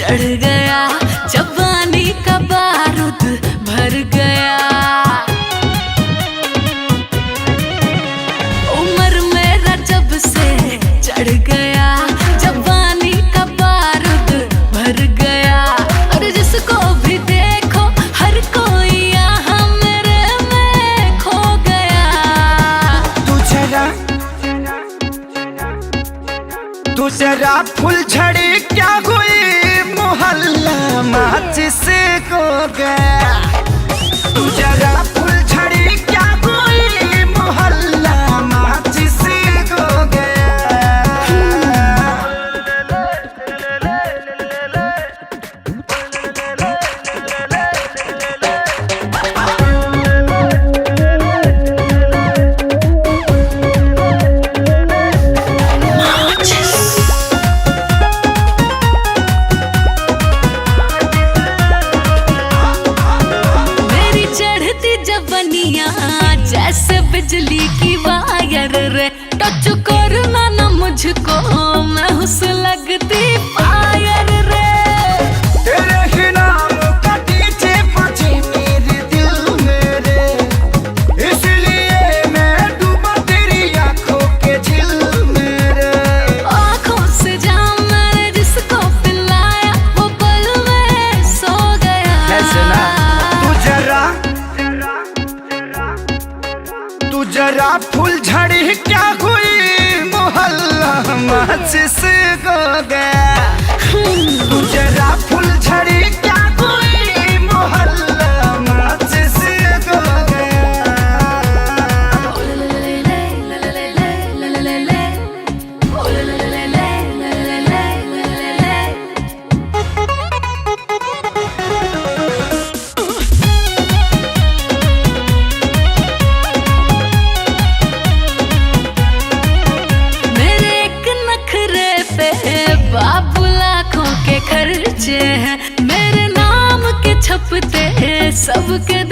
चढ़ गया, जवानी का बारूद भर गया। उम्र मेरा जब से चढ़ गया, जवानी का बारूद भर गया। और जिसको भी देखो हर कोई यहाँ मेरे में खो गया। तू जरा फुलझड़ी क्या हुई, मोहल्ला माचिस को गया। तू जरा फुलझड़ी क्या हुई, मोहल्ला माचिस को गया। जैसे बिजली की वायर रे, टच करना ना मुझको, मैं हुस लगती फायर रे। तेरे ही नाम का डीजे बजे मेरे दिल में रे, इसलिए मैं डूबा तेरी आंखों के झिल में रे। आंखों से जाम मैंने जिसको पिलाया, वो पल में सो गया। तू जरा फुलझड़ी क्या हुई, मोहल्ला माचिस को गया। तू जरा फुलझड़ी क्या हुई, मोहल्ला माचिस को गया। बाबू लाखों के खर्चे हैं, मेरे नाम के छपते हैं सबके